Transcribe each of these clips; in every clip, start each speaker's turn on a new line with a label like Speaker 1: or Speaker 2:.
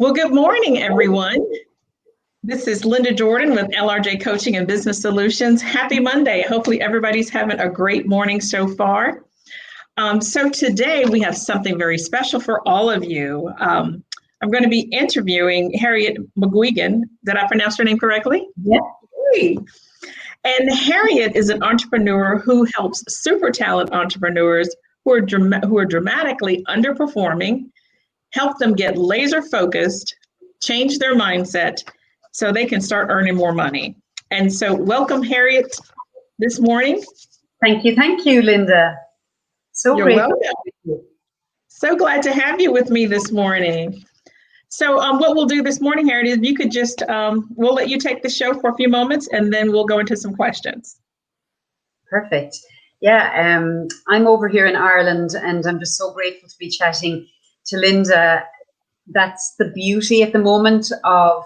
Speaker 1: Well, good morning, everyone. This is Linda Jordan with LRJ Coaching and Business Solutions. Happy Monday. Hopefully everybody's having a great morning so far. So today we have something very special for all of you. I'm going to be interviewing Harriet McGuigan. Did I pronounce her name correctly?
Speaker 2: Yeah.
Speaker 1: Hey. And Harriet is an entrepreneur who helps super talent entrepreneurs who are dramatically underperforming, help them get laser focused, change their mindset so they can start earning more money. And so welcome, Harriet, this morning.
Speaker 2: Thank you, Linda.
Speaker 1: You're welcome. So glad to have you with me this morning. So what we'll do this morning, Harriet, is you could just, we'll let you take the show for a few moments and then we'll go into some questions.
Speaker 2: Perfect. Yeah, I'm over here in Ireland and I'm just so grateful to be chatting to Linda. That's the beauty at the moment of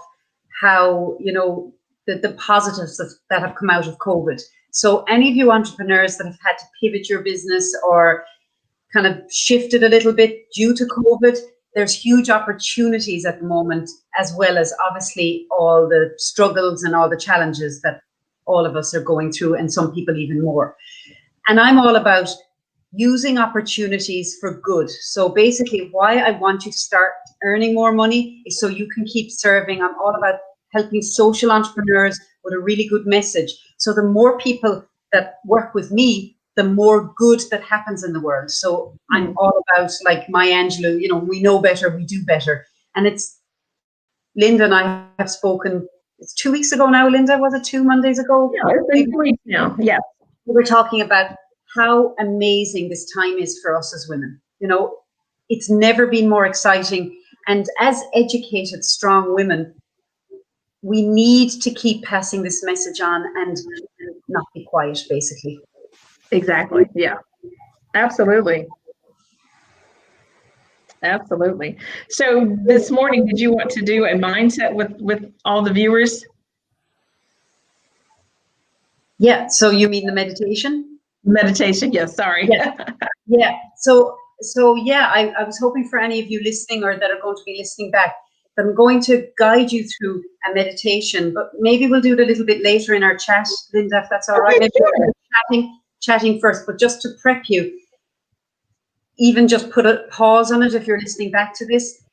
Speaker 2: how, you know, the positives that have come out of COVID. So any of you entrepreneurs that have had to pivot your business or kind of shifted a little bit due to COVID, there's huge opportunities at the moment, as well as obviously all the struggles and all the challenges that all of us are going through, and some people even more. And I'm all about using opportunities for good. So basically why I want you to start earning more money is so you can keep serving. I'm all about helping social entrepreneurs with a really good message. So the more people that work with me, the more good that happens in the world. So I'm all about, like Maya Angelou, you know, we know better, we do better. And it's, Linda and I have spoken, it's 2 weeks ago now, Linda, was it 2 Mondays ago?
Speaker 1: Yeah, it's been 2 weeks now, yeah.
Speaker 2: We were talking about how amazing this time is for us as women. You know, it's never been more exciting. And as educated, strong women, we need to keep passing this message on and not be quiet, basically.
Speaker 1: Exactly. Yeah, absolutely. Absolutely. So this morning, did you want to do a mindset with all the viewers?
Speaker 2: Yeah. So you mean the meditation?
Speaker 1: Meditation. Yes. Sorry.
Speaker 2: Yeah. So yeah, I was hoping for any of you listening or that are going to be listening back, that I'm going to guide you through a meditation, but maybe we'll do it a little bit later in our chat, Linda, if that's all right.
Speaker 1: Okay,
Speaker 2: maybe chatting first, but just to prep you, even just put a pause on it if you're listening back to this.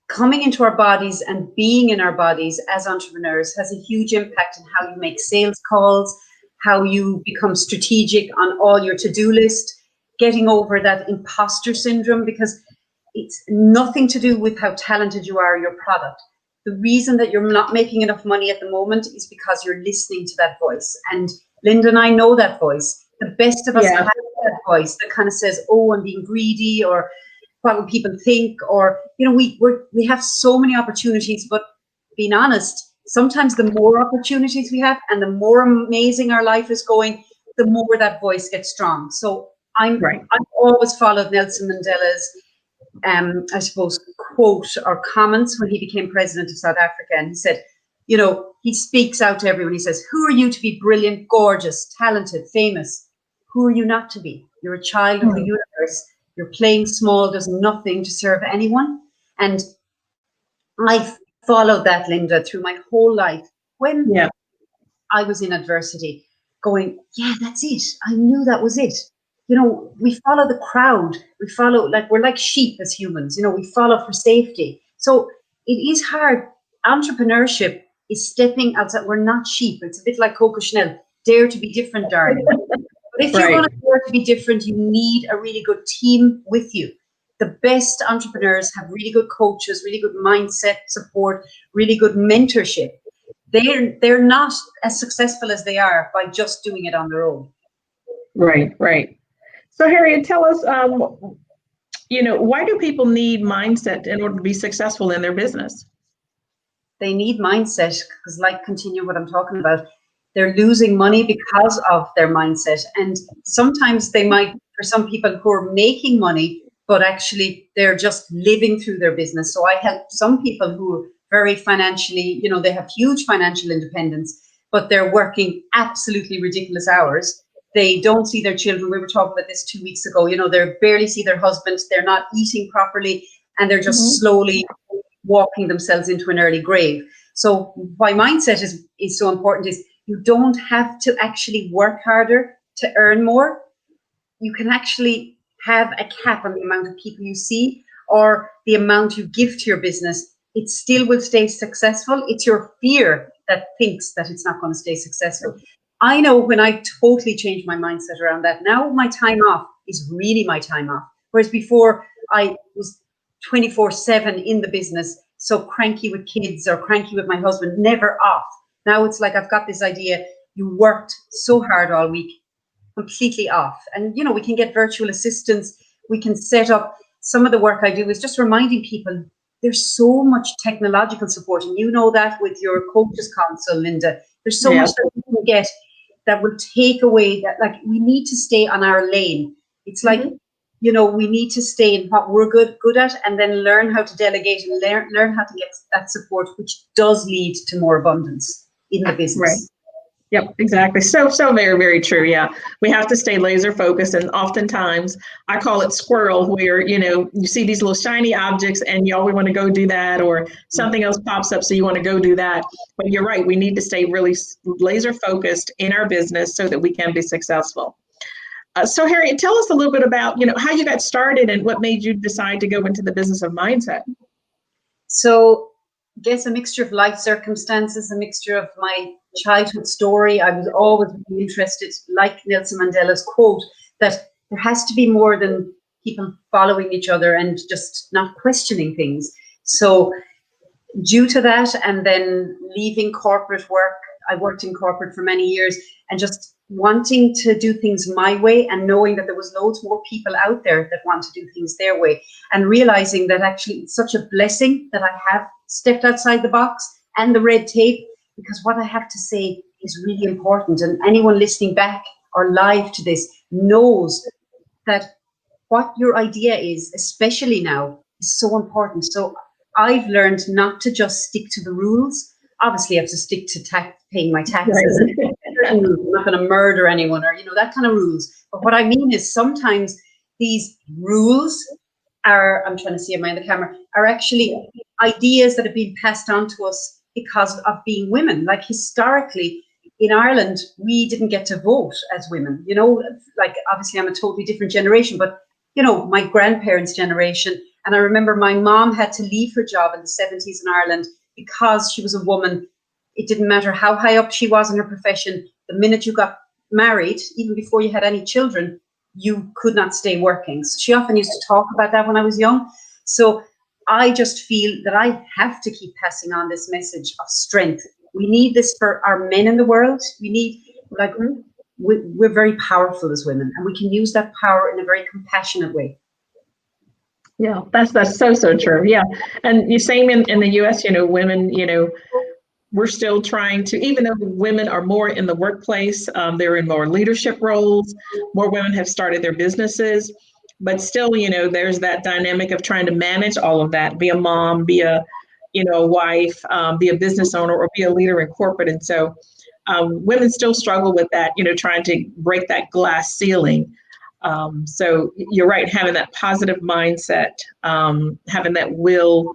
Speaker 2: Coming into our bodies and being in our bodies as entrepreneurs has a huge impact on how you make sales calls, how you become strategic on all your to-do list, getting over that imposter syndrome, because it's nothing to do with how talented you are, your product. The reason that you're not making enough money at the moment is because you're listening to that voice. And Linda and I know that voice. The best of us have that voice that kind of says, oh, I'm being greedy, or what will people think? Or, you know, we have so many opportunities, but being honest, sometimes the more opportunities we have and the more amazing our life is going, the more that voice gets strong. So I've always followed Nelson Mandela's I suppose, quote or comments when he became president of South Africa. And he said, you know, he speaks out to everyone. He says, who are you to be brilliant, gorgeous, talented, famous? Who are you not to be? You're a child of the universe. You're playing small, does nothing to serve anyone. And I followed that, Linda, through my whole life. When I was in adversity, going, yeah, that's it. I knew that was it. You know, we follow the crowd. We follow, like, we're like sheep as humans. You know, we follow for safety. So it is hard. Entrepreneurship is stepping outside. We're not sheep. It's a bit like Coco Chanel. Dare to be different, darling. But if you're going to dare to be different, you need a really good team with you. The best entrepreneurs have really good coaches, really good mindset support, really good mentorship. They're not as successful as they are by just doing it on their own.
Speaker 1: Right. So Harriet, tell us, you know, why do people need mindset in order to be successful in their business?
Speaker 2: They need mindset because, like, continue what I'm talking about, they're losing money because of their mindset. And sometimes they might, for some people who are making money, but actually they're just living through their business. So I help some people who are very financially, you know, they have huge financial independence, but they're working absolutely ridiculous hours. They don't see their children. We were talking about this 2 weeks ago. You know, they barely see their husbands. They're not eating properly. and they're just slowly walking themselves into an early grave. So why mindset is so important is you don't have to actually work harder to earn more. You can actually have a cap on the amount of people you see or the amount you give to your business. It still will stay successful. It's your fear that thinks that it's not going to stay successful. I know when I totally changed my mindset around that, now my time off is really my time off. Whereas before I was 24/7 in the business, so cranky with kids or cranky with my husband, never off. Now it's like I've got this idea, you worked so hard all week, completely off. And, you know, we can get virtual assistants. We can set up. Some of the work I do is just reminding people there's so much technological support. And you know that with your coaches council, Linda, there's so much that we can get that will take away that, like, we need to stay on our lane. It's like, you know, we need to stay in what we're good at and then learn how to delegate and learn how to get that support, which does lead to more abundance in the business.
Speaker 1: Right. Yep, exactly. So very, very true. Yeah. We have to stay laser focused. And oftentimes I call it squirrel, where, you know, you see these little shiny objects and you always want to go do that, or something else pops up. So you want to go do that. But you're right. We need to stay really laser focused in our business so that we can be successful. So Harriet, tell us a little bit about, you know, how you got started and what made you decide to go into the business of mindset.
Speaker 2: So I guess a mixture of life circumstances, a mixture of my childhood story. I was always really interested, like Nelson Mandela's quote, that there has to be more than people following each other and just not questioning things. So due to that, and then leaving corporate work, I worked in corporate for many years, and just wanting to do things my way and knowing that there was loads more people out there that want to do things their way, and realizing that actually it's such a blessing that I have stepped outside the box and the red tape, because what I have to say is really important. And anyone listening back or live to this knows that what your idea is, especially now, is so important. So I've learned not to just stick to the rules. Obviously, I have to stick to paying my taxes.
Speaker 1: Right.
Speaker 2: I'm not going to murder anyone, or, you know, that kind of rules. But what I mean is sometimes these rules are, I'm trying to see, am I in the camera, are actually ideas that have been passed on to us because of being women. Like historically in Ireland, we didn't get to vote as women, you know, like obviously I'm a totally different generation, but, you know, my grandparents' generation. And I remember my mom had to leave her job in the 70s in Ireland because she was a woman. It didn't matter how high up she was in her profession. The minute you got married, even before you had any children, you could not stay working. So she often used to talk about that when I was young. So I just feel that I have to keep passing on this message of strength. We need this for our men in the world. We need, like, we're very powerful as women, and we can use that power in a very compassionate way.
Speaker 1: Yeah, that's so true. Yeah. And you same in the US, you know, women, you know, we're still trying to, even though women are more in the workplace, they're in more leadership roles, more women have started their businesses, but still, you know, there's that dynamic of trying to manage all of that, be a mom, be a, you know, a wife, be a business owner, or be a leader in corporate. And so women still struggle with that, you know, trying to break that glass ceiling. So you're right, having that positive mindset, having that will,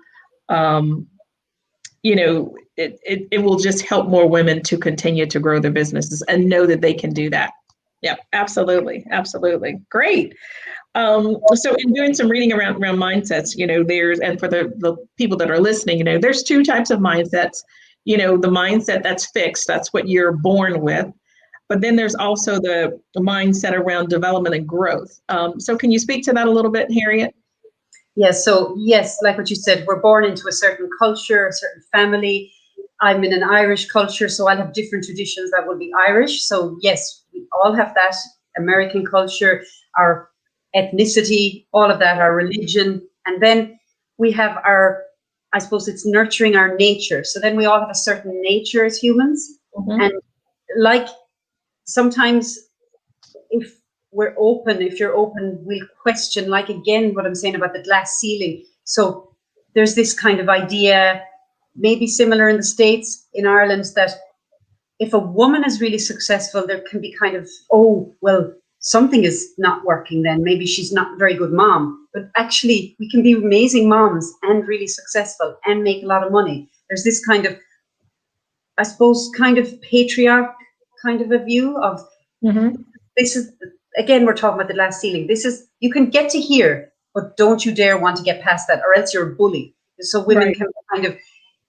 Speaker 1: you know, it will just help more women to continue to grow their businesses and know that they can do that. Yeah, absolutely. Absolutely. Great. So in doing some reading around mindsets, you know, and for the people that are listening, you know, there's two types of mindsets. You know, the mindset that's fixed, that's what you're born with. But then there's also the mindset around development and growth. So can you speak to that a little bit, Harriet?
Speaker 2: Yes. So yes, like what you said, we're born into a certain culture, a certain family. I'm in an Irish culture, so I'll have different traditions that will be Irish. So yes, we all have that. American culture, our ethnicity, all of that, our religion. And then we have our, I suppose it's nurturing our nature. So then we all have a certain nature as humans. Mm-hmm. And like sometimes if you're open, we'll question, like again, what I'm saying about the glass ceiling. So there's this kind of idea, maybe similar in the States, in Ireland, that if a woman is really successful, there can be kind of, oh, well, something is not working then. Maybe she's not a very good mom. But actually, we can be amazing moms and really successful and make a lot of money. There's this kind of, I suppose, kind of patriarch kind of a view of this is, again, we're talking about the glass ceiling. This is, you can get to here, but don't you dare want to get past that, or else you're a bully. So women can kind of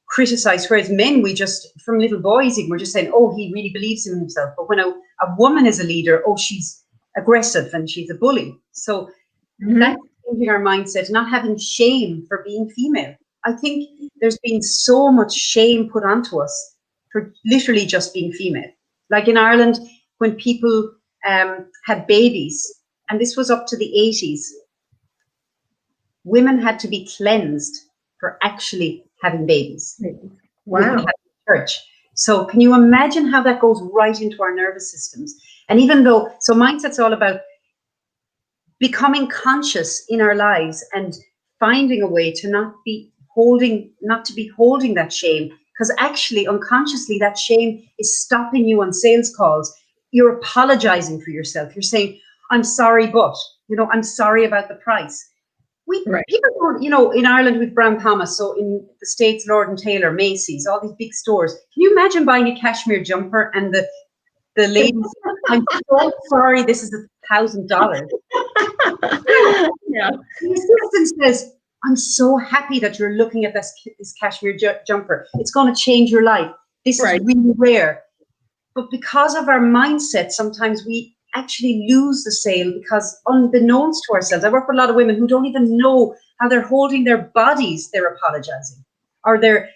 Speaker 2: criticize, whereas men, we just, from little boys, we're just saying, oh, he really believes in himself. But when a woman is a leader, oh, she's aggressive and she's a bully. So that's changing our mindset, not having shame for being female. I think there's been so much shame put onto us for literally just being female. Like in Ireland, when people had babies, and this was up to the 80s, women had to be cleansed for actually having babies.
Speaker 1: Wow.
Speaker 2: Church. So can you imagine how that goes right into our nervous systems? And even though, so mindset's all about becoming conscious in our lives and finding a way to not be holding that shame, because actually unconsciously that shame is stopping you on sales calls. You're apologizing for yourself. You're saying, I'm sorry, but, I'm sorry about the price. People don't, in Ireland with Brown Thomas, so in the States, Lord & Taylor, Macy's, all these big stores. Can you imagine buying a cashmere jumper and the ladies, I'm so sorry, this is $1,000.
Speaker 1: Yeah.
Speaker 2: The assistant says, I'm so happy that you're looking at this cashmere jumper. It's going to change your life. This is really rare. But because of our mindset, sometimes we actually lose the sale because unbeknownst to ourselves, I work with a lot of women who don't even know how they're holding their bodies, they're apologizing, or their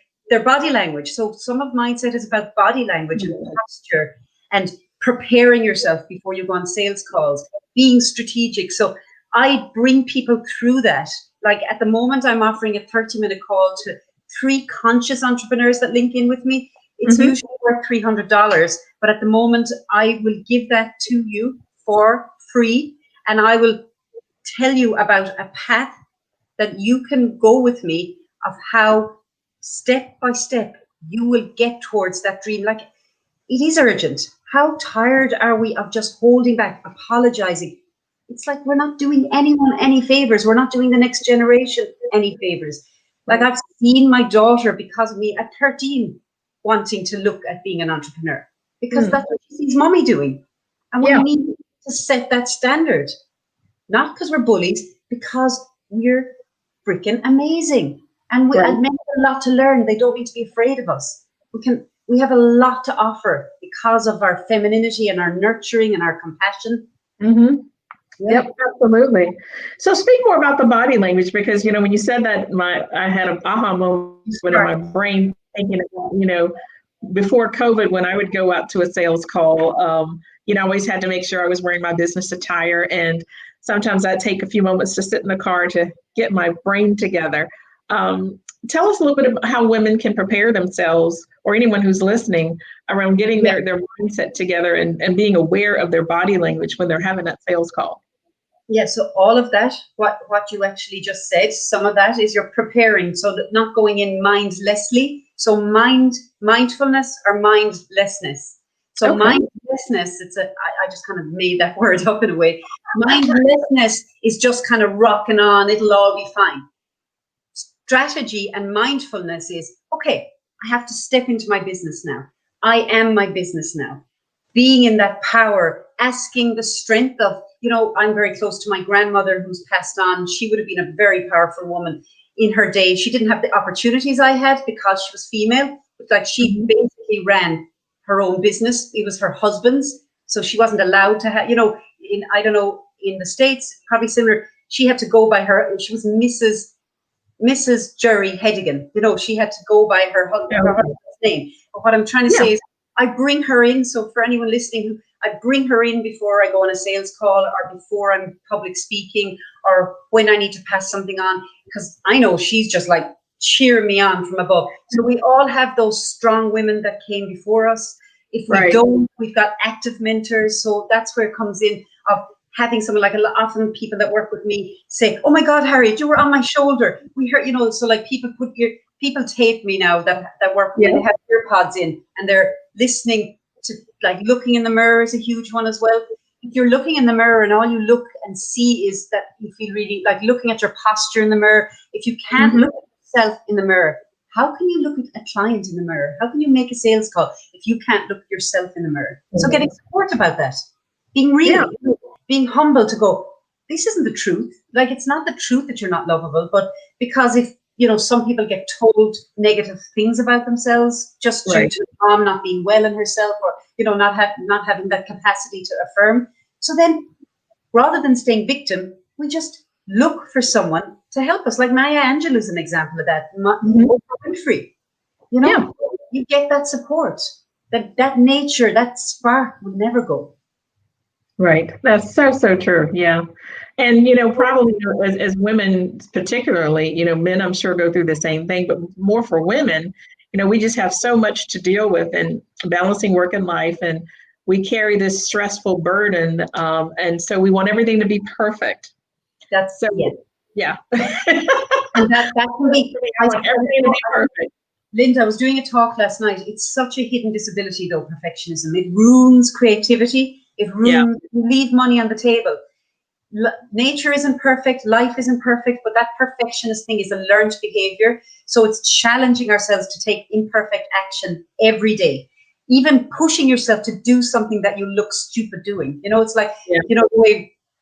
Speaker 2: body language. So some of mindset is about body language and posture and preparing yourself before you go on sales calls, being strategic. So I bring people through that. Like at the moment, I'm offering a 30-minute call to 3 conscious entrepreneurs that link in with me. It's usually worth $300, but at the moment I will give that to you for free, and I will tell you about a path that you can go with me of how step by step you will get towards that dream. Like, it is urgent. How tired are we of just holding back, apologizing? It's like we're not doing anyone any favors. We're not doing the next generation any favors. Like, I've seen my daughter, because of me, at 13, wanting to look at being an entrepreneur, because that's what she sees mommy doing. And we need to set that standard, not because we're bullies, because we're freaking amazing. And men have a lot to learn. They don't need to be afraid of us. We have a lot to offer because of our femininity and our nurturing and our compassion.
Speaker 1: Yep, absolutely. So speak more about the body language, because, when you said that, I had an aha moment in my brain thinking about, before COVID, when I would go out to a sales call, I always had to make sure I was wearing my business attire. And sometimes I'd take a few moments to sit in the car to get my brain together. Tell us a little bit about how women can prepare themselves, or anyone who's listening, around getting their mindset together and being aware of their body language when they're having that sales call.
Speaker 2: Yeah, so all of that, what you actually just said, some of that is you're preparing, so that not going in mindlessly. So mindfulness or mindlessness. So mindlessness, I just kind of made that word up in a way. Mindlessness is just kind of rocking on, it'll all be fine. Strategy and mindfulness is, okay, I have to step into my business now. I am my business now. Being in that power, asking the strength of, I'm very close to my grandmother who's passed on. She would have been a very powerful woman in her day. She didn't have the opportunities I had because she was female, but like she basically ran her own business. It was her husband's. So she wasn't allowed to have, in the States, probably similar. She had to go by she was Mrs. Jerry Hedigan. She had to go by her husband's name. But what I'm trying to say is, I bring her in. So for anyone listening, I bring her in before I go on a sales call, or before I'm public speaking, or when I need to pass something on, because I know she's just like cheering me on from above. So we all have those strong women that came before us. If we don't, we've got active mentors. So that's where it comes in, of having someone like, often people that work with me say, oh my God, Harriet, you were on my shoulder. We heard, so like people tape me now that work with me, they have ear pods in and they're listening to, like, looking in the mirror is a huge one as well. if you're looking in the mirror and all you look and see is that you feel really like looking at your posture in the mirror, if you can't look at yourself in the mirror, how can you look at a client in the mirror? How can you make a sales call if you can't look at yourself in the mirror? So getting support about that, being real, being humble to go, this isn't the truth. Like, it's not the truth that you're not lovable, but because if, you know, some people get told negative things about themselves just due to mom not being well in herself, or, you know, not having that capacity to affirm. So then, rather than staying victim, we just look for someone to help us. Like Maya Angelou is an example of that. Oprah Winfrey, you know, you get that support. That nature, that spark will never go.
Speaker 1: Right. That's so true. Yeah. And, you know, probably as women, particularly, you know, men, I'm sure go through the same thing, but more for women, you know, we just have so much to deal with and balancing work and life. And we carry this stressful burden. And so we want everything to be perfect.
Speaker 2: That's
Speaker 1: so, yeah.
Speaker 2: And that can be,
Speaker 1: I want everything to be perfect.
Speaker 2: Linda, I was doing a talk last night. It's such a hidden disability, though, perfectionism. It ruins creativity. It ruins, you leave money on the table. Nature isn't perfect, life isn't perfect, but that perfectionist thing is a learned behavior. So it's challenging ourselves to take imperfect action every day. Even pushing yourself to do something that you look stupid doing. You know, it's like, you know,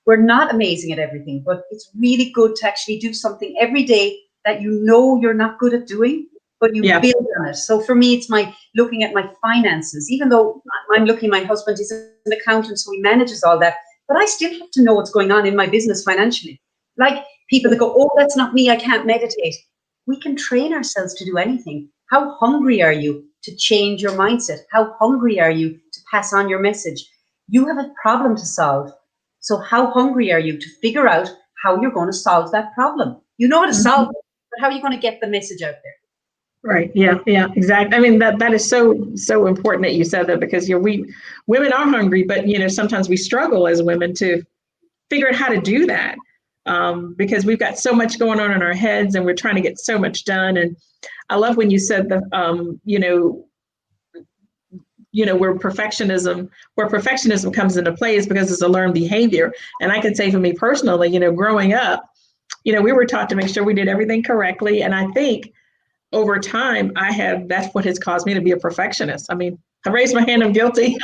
Speaker 2: we're not amazing at everything, but it's really good to actually do something every day that you know you're not good at doing, but you build on it. So for me, it's looking at my finances. Even though I'm lucky, my husband is an accountant, so he manages all that. But I still have to know what's going on in my business financially. Like people that go, oh, that's not me, I can't meditate. We can train ourselves to do anything. How hungry are you to change your mindset? How hungry are you to pass on your message? You have a problem to solve. So how hungry are you to figure out how you're going to solve that problem? You know how to solve it, but how are you going to get the message out there?
Speaker 1: Right. Yeah. Exactly. I mean, that is so important that you said that, because women are hungry, but sometimes we struggle as women to figure out how to do that, because we've got so much going on in our heads and we're trying to get so much done. And I love when you said that, where perfectionism comes into play is because it's a learned behavior. And I can say for me personally, growing up, we were taught to make sure we did everything correctly. And I think over time, that's what has caused me to be a perfectionist. I mean, I raised my hand, I'm guilty.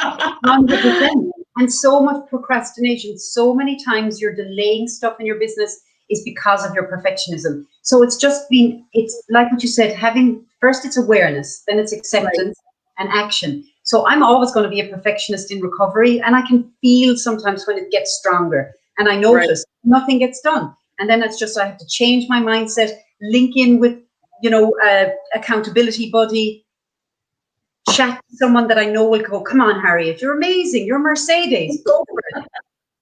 Speaker 2: 100%. And so much procrastination. So many times you're delaying stuff in your business is because of your perfectionism. So it's like what you said, first it's awareness, then it's acceptance and action. So I'm always going to be a perfectionist in recovery, and I can feel sometimes when it gets stronger, and I notice nothing gets done. And then it's just, I have to change my mindset, link in with, accountability buddy, chat to someone that I know will go, come on, Harriet, you're amazing, you're Mercedes, go for it.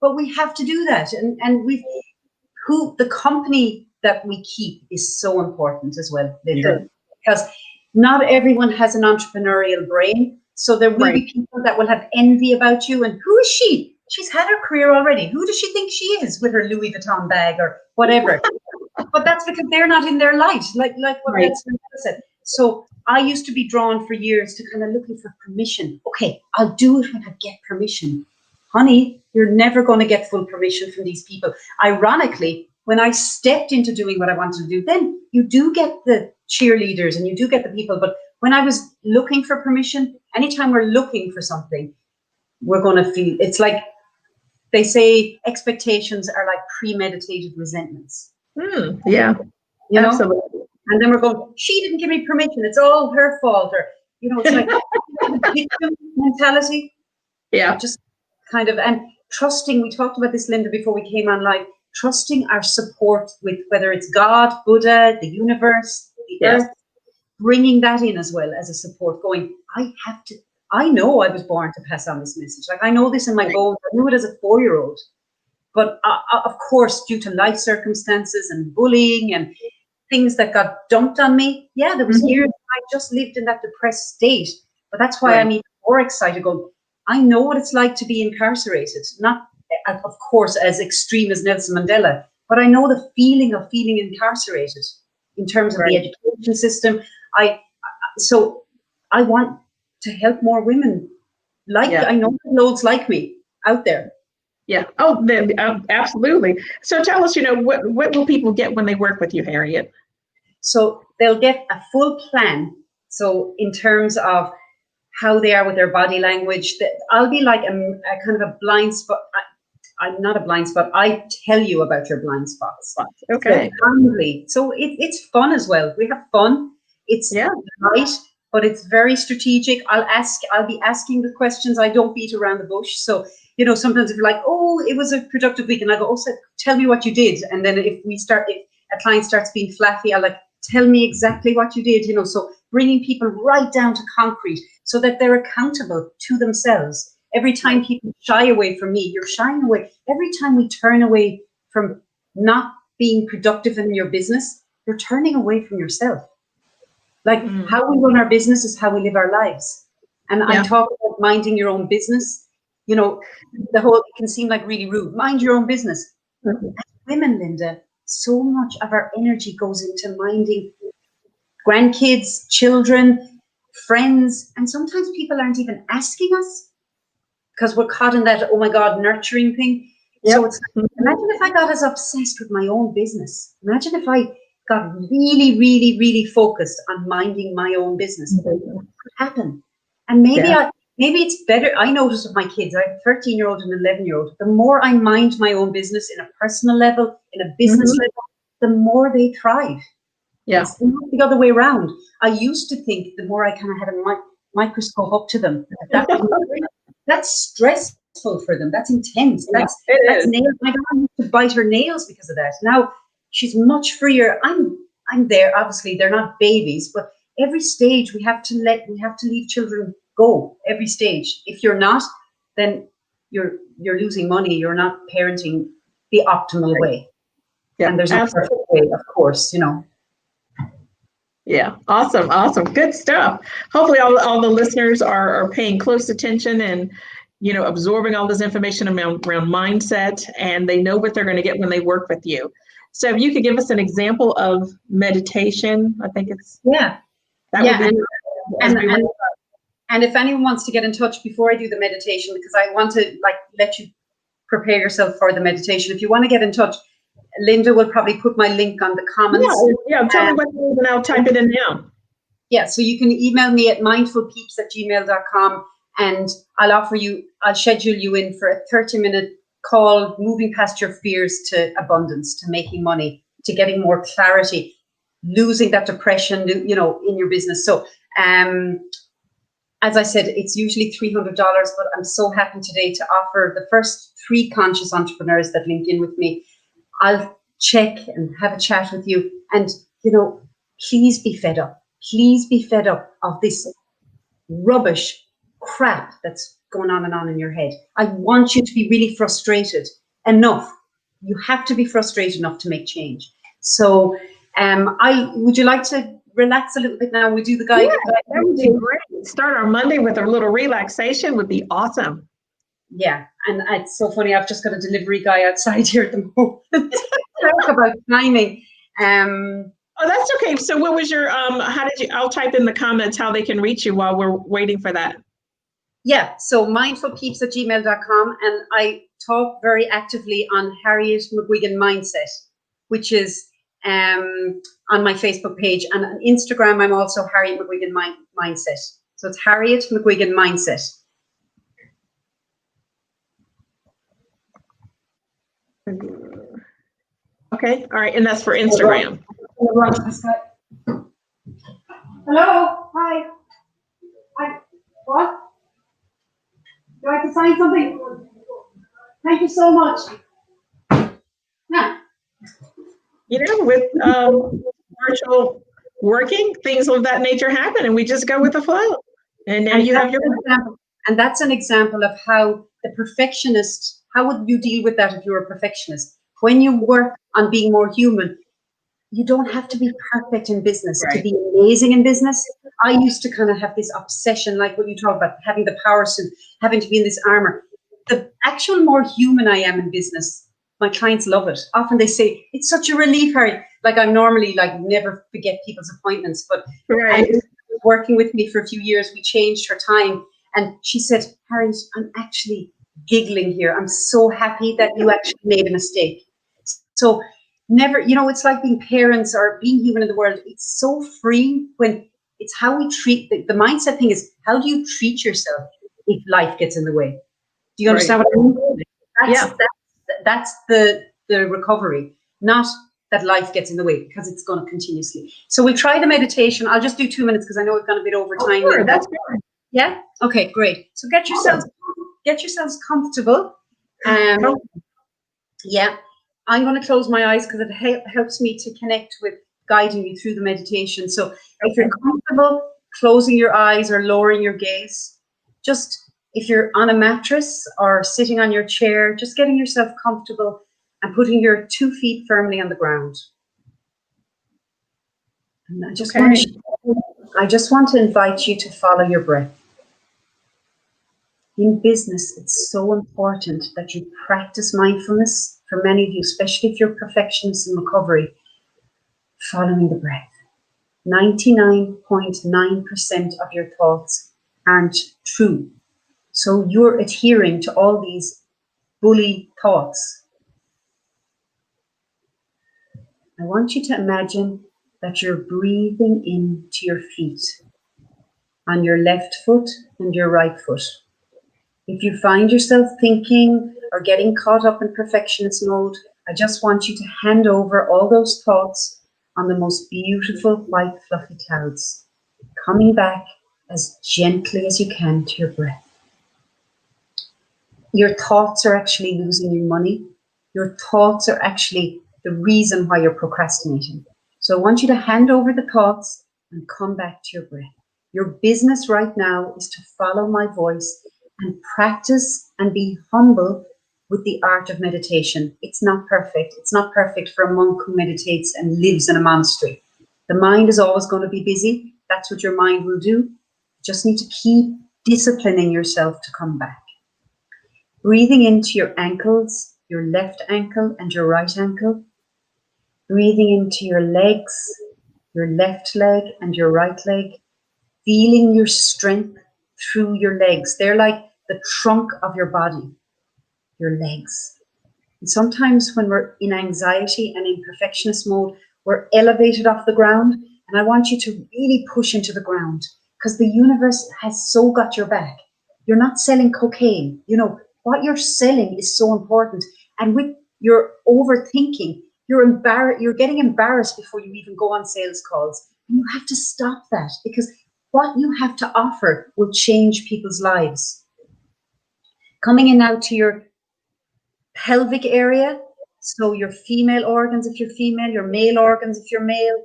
Speaker 2: But we have to do that. And the company that we keep is so important as well, Linda, because not everyone has an entrepreneurial brain. So there will be people that will have envy about you. And who is she? She's had her career already. Who does she think she is with her Louis Vuitton bag or whatever? But that's because they're not in their light, like what Ed said. So I used to be drawn for years to kind of looking for permission. Okay, I'll do it when I get permission. Honey, you're never going to get full permission from these people. Ironically, when I stepped into doing what I wanted to do, then you do get the cheerleaders and you do get the people. But when I was looking for permission, anytime we're looking for something, we're going to feel, it's like they say expectations are like premeditated resentments.
Speaker 1: Yeah, absolutely.
Speaker 2: And then we're going, she didn't give me permission, it's all her fault. Or, it's like victim mentality.
Speaker 1: Yeah.
Speaker 2: Just kind of, and trusting, we talked about this, Linda, before we came on live, trusting our support with, whether it's God, Buddha, the universe, the earth, bringing that in as well as a support, going, I know I was born to pass on this message. Like, I know this in my bones. I knew it as a 4-year-old. But of course, due to life circumstances and bullying and things that got dumped on me, there was years I just lived in that depressed state. But that's why I'm even more excited. I know what it's like to be incarcerated. Not, of course, as extreme as Nelson Mandela, but I know the feeling of feeling incarcerated in terms of the education system. So I want to help more women. I know loads like me out there.
Speaker 1: Yeah. Oh, then, absolutely. So tell us, what will people get when they work with you, Harriet?
Speaker 2: So they'll get a full plan. So in terms of how they are with their body language, that I'll be like a kind of a blind spot. I'm not a blind spot. I tell you about your blind spots.
Speaker 1: Okay.
Speaker 2: So it's fun as well. We have fun. It's light, but it's very strategic. I'll be asking the questions. I don't beat around the bush. So, sometimes if you're like, oh, it was a productive week, and I go, oh, so tell me what you did. And then if a client starts being flappy, I'll like, tell me exactly what you did, so bringing people right down to concrete so that they're accountable to themselves. Every time people shy away from me, you're shying away. Every time we turn away from not being productive in your business, you're turning away from yourself. Like how we run our business is how we live our lives. And I talk about minding your own business. It can seem like really rude. Mind your own business. As women, Linda, so much of our energy goes into minding grandkids, children, friends, and sometimes people aren't even asking us because we're caught in that, oh my God, nurturing thing. Yep. So it's imagine if I got as obsessed with my own business. Imagine if I got really, really, really focused on minding my own business. What could happen? And maybe it's better. I notice with my kids, I have a 13-year-old and an 11-year-old. The more I mind my own business in a personal level, in a business level, the more they thrive. Yeah. It's not the other way around. I used to think the more I kind of had a microscope up to them, that's stressful for them. That's intense. That's nails. My God used to bite her nails because of that. Now she's much freer. I'm there. Obviously, they're not babies, but every stage we have to leave children go. Every stage. If you're not, then you're losing money. You're not parenting the optimal way. Yeah. And there's no perfect way, of course,
Speaker 1: Yeah, awesome. Good stuff. Hopefully all the listeners are paying close attention and, absorbing all this information around mindset, and they know what they're going to get when they work with you. So if you could give us an example of meditation, I think it's...
Speaker 2: That would be... And if anyone wants to get in touch before I do the meditation, because I want to let you prepare yourself for the meditation. If you want to get in touch, Linda will probably put my link on the comments.
Speaker 1: Yeah, tell me what it is and I'll type it in now.
Speaker 2: Yeah, so you can email me at mindfulpeeps@gmail.com and I'll schedule you in for a 30-minute call, moving past your fears to abundance, to making money, to getting more clarity, losing that depression, in your business. So, as I said, it's usually $300, but I'm so happy today to offer the first 3 conscious entrepreneurs that link in with me. I'll check and have a chat with you. And, please be fed up. Please be fed up of this rubbish crap that's going on and on in your head. I want you to be really frustrated enough. You have to be frustrated enough to make change. So would you like to relax a little bit now? We do the guide.
Speaker 1: Yeah, that would be great. Start our Monday with a little relaxation would be awesome.
Speaker 2: Yeah, and it's so funny. I've just got a delivery guy outside here at the moment. Talk about timing.
Speaker 1: Oh, that's okay. So what was your, I'll type in the comments how they can reach you while we're waiting for that.
Speaker 2: Yeah, so mindfulpeeps@gmail.com, and I talk very actively on Harriet McGuigan Mindset, which is on my Facebook page, and on Instagram I'm also Harriet McGuigan Mindset. So it's Harriet McGuigan Mindset.
Speaker 1: Okay, all right, and that's for Instagram.
Speaker 2: Hello, hi. What? Do I have to sign something? Thank you so much. Yeah.
Speaker 1: With virtual working, things of that nature happen, and we just go with the flow. And now you have your
Speaker 2: example. And that's an example of how the perfectionist, how would you deal with that if you were a perfectionist? When you work on being more human, you don't have to be perfect in business to be amazing in business. I used to kind of have this obsession, like what you talk about, having the power suit, having to be in this armor. The actual more human I am in business, my clients love it. Often they say, it's such a relief, Harry. Like I'm normally never forget people's appointments, but working with me for a few years, we changed her time. And she said, Harry, I'm actually giggling here. I'm so happy that you actually made a mistake. So never, it's like being parents or being human in the world. It's so free when it's how we treat the mindset thing is how do you treat yourself if life gets in the way? Do you understand what I mean? That's the recovery, not that life gets in the way, because it's going to continuously. So we'll try the meditation. I'll just do 2 minutes because I know we've gone a bit over time.
Speaker 1: Sure, that's good.
Speaker 2: Yeah. Okay. Great. So get yourselves comfortable. Yeah. I'm going to close my eyes because it helps me to connect with guiding you through the meditation. So if you're comfortable closing your eyes or lowering your gaze, just if you're on a mattress or sitting on your chair, just getting yourself comfortable and putting your 2 feet firmly on the ground. And I just want to invite you to follow your breath. In business, it's so important that you practice mindfulness. For many of you, especially if you're perfectionists in recovery, following the breath. 99.9% of your thoughts aren't true. So you're adhering to all these bully thoughts. I want you to imagine that you're breathing into your feet on your left foot and your right foot. If you find yourself thinking or getting caught up in perfectionist mode, I just want you to hand over all those thoughts on the most beautiful white fluffy clouds, coming back as gently as you can to your breath. Your thoughts are actually losing you money. Your thoughts are actually the reason why you're procrastinating. So I want you to hand over the thoughts and come back to your breath. Your business right now is to follow my voice and practice and be humble with the art of meditation. It's not perfect. It's not perfect for a monk who meditates and lives in a monastery. The mind is always going to be busy. That's what your mind will do. You just need to keep disciplining yourself to come back. Breathing into your ankles, your left ankle and your right ankle. Breathing into your legs, your left leg and your right leg. Feeling your strength through your legs. They're like the trunk of your body, your legs. And sometimes when we're in anxiety and in perfectionist mode, we're elevated off the ground. And I want you to really push into the ground because the universe has so got your back. You're not selling cocaine. What you're selling is so important. And with your overthinking, you're getting embarrassed before you even go on sales calls. And you have to stop that because what you have to offer will change people's lives. Coming in now to your pelvic area, so your female organs if you're female, your male organs if you're male.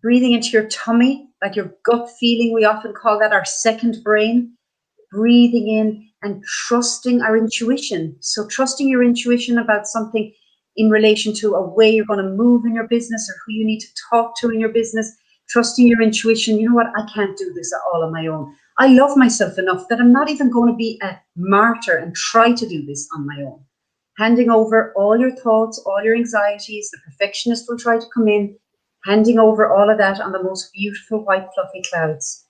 Speaker 2: Breathing into your tummy, like your gut feeling, we often call that our second brain. Breathing in and trusting our intuition. So trusting your intuition about something in relation to a way you're going to move in your business or who you need to talk to in your business. Trusting your intuition. You know what? I can't do this all on my own. I love myself enough that I'm not even going to be a martyr and try to do this on my own. Handing over all your thoughts, all your anxieties. The perfectionist will try to come in. Handing over all of that on the most beautiful white fluffy clouds.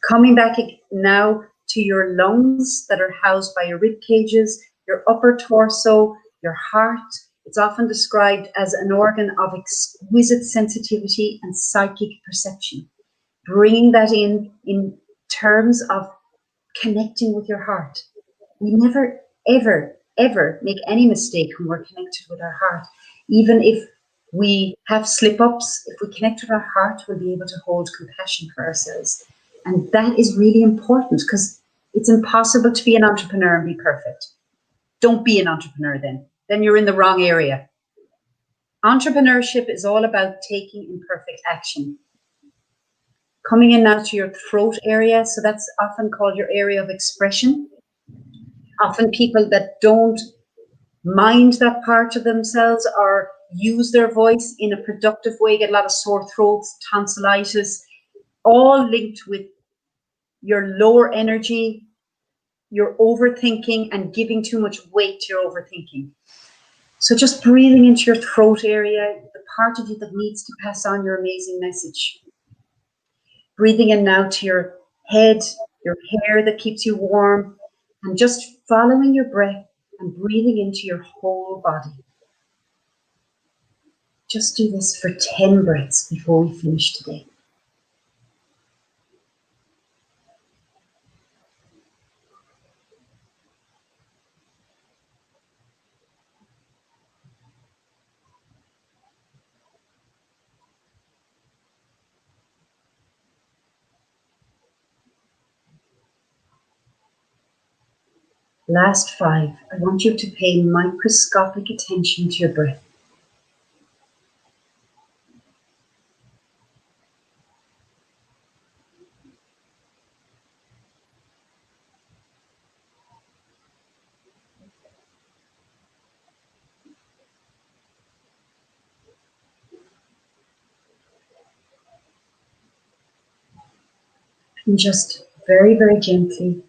Speaker 2: Coming back now to your lungs that are housed by your rib cages, your upper torso, your heart. It's often described as an organ of exquisite sensitivity and psychic perception. Bringing that in terms of connecting with your heart. We never, ever, ever make any mistake when we're connected with our heart. Even if we have slip-ups, if we connect with our heart, we'll be able to hold compassion for ourselves. And that is really important because it's impossible to be an entrepreneur and be perfect. Don't be an entrepreneur then. Then you're in the wrong area. Entrepreneurship is all about taking imperfect action. Coming in now to your throat area. So that's often called your area of expression. Often people that don't mind that part of themselves or use their voice in a productive way get a lot of sore throats, tonsillitis, all linked with your lower energy, your overthinking, and giving too much weight to your overthinking. So just breathing into your throat area, the part of you that needs to pass on your amazing message. Breathing in now to your head, your hair that keeps you warm, and just following your breath, and breathing into your whole body. Just do this for 10 breaths before we finish today. Last 5, I want you to pay microscopic attention to your breath. And just very, very gently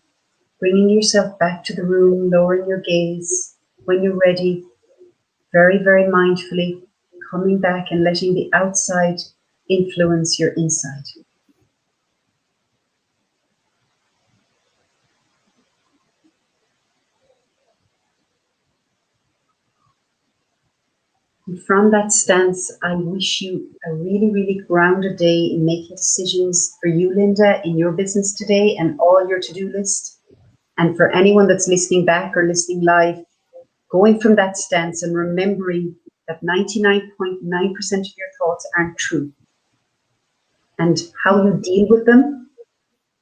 Speaker 2: bringing yourself back to the room, lowering your gaze. When you're ready, very, very mindfully coming back and letting the outside influence your inside. And from that stance, I wish you a really, really grounded day in making decisions for you, Linda, in your business today and all your to-do list. And for anyone that's listening back or listening live, going from that stance and remembering that 99.9% of your thoughts aren't true. And how you deal with them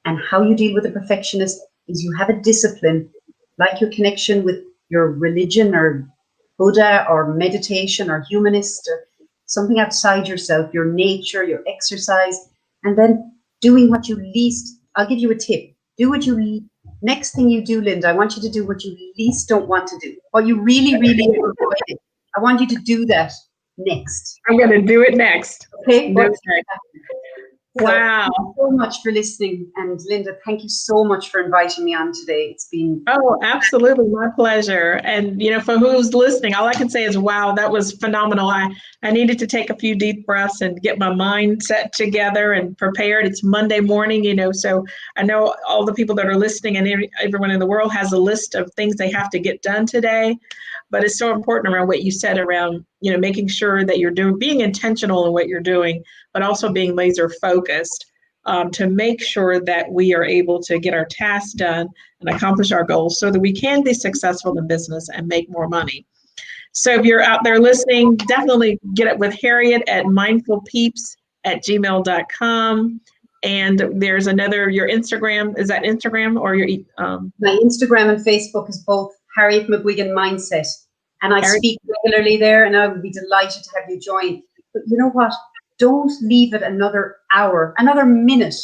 Speaker 2: and how you deal with a perfectionist is you have a discipline, like your connection with your religion or Buddha or meditation or humanist or something outside yourself, your nature, your exercise, and then doing what you least, I'll give you a tip. Do what you, next thing you do, Linda, I want you to do what you least don't want to do. What you really, really avoid. I want you to do that next.
Speaker 1: I'm going to do it next.
Speaker 2: Okay?
Speaker 1: Wow.
Speaker 2: Thank you so much for listening. And Linda, thank you so much for inviting me on today. It's been...
Speaker 1: Oh, absolutely. My pleasure. And, for who's listening, all I can say is, wow, that was phenomenal. I needed to take a few deep breaths and get my mind set together and prepared. It's Monday morning, so I know all the people that are listening and everyone in the world has a list of things they have to get done today. But it's so important around what you said around, making sure that you're being intentional in what you're doing, but also being laser focused to make sure that we are able to get our tasks done and accomplish our goals so that we can be successful in business and make more money. So if you're out there listening, definitely get it with Harriet at mindfulpeeps@gmail.com. And there's another, your Instagram, is that Instagram or your...
Speaker 2: My Instagram and Facebook is both Harriet McGuigan Mindset. And I speak regularly there, and I would be delighted to have you join. But you know what? Don't leave it another hour, another minute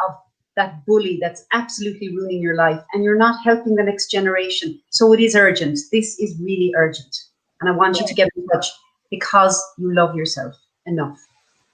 Speaker 2: of that bully that's absolutely ruining your life, and you're not helping the next generation. So it is urgent. This is really urgent. And I want you to get in touch because you love yourself enough.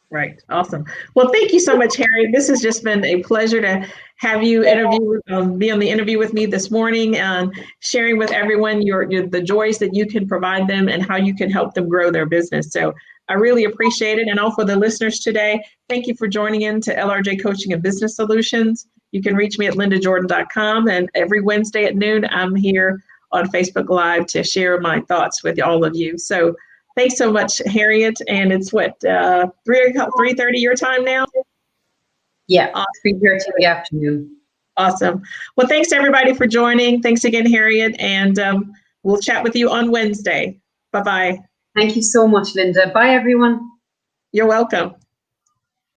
Speaker 1: Right. Awesome. Well, thank you so much, Harriet. This has just been a pleasure to have you be on the interview with me this morning and sharing with everyone the joys that you can provide them and how you can help them grow their business. So I really appreciate it. And all for the listeners today, thank you for joining in to LRJ Coaching and Business Solutions. You can reach me at lindajordan.com. And every Wednesday at noon, I'm here on Facebook Live to share my thoughts with all of you. So thanks so much, Harriet. And it's 3:30 your time now?
Speaker 2: Yeah, 3:30 in the afternoon.
Speaker 1: Awesome. Well, thanks everybody for joining. Thanks again, Harriet. And we'll chat with you on Wednesday. Bye-bye.
Speaker 2: Thank you so much, Linda. Bye, everyone.
Speaker 1: You're welcome.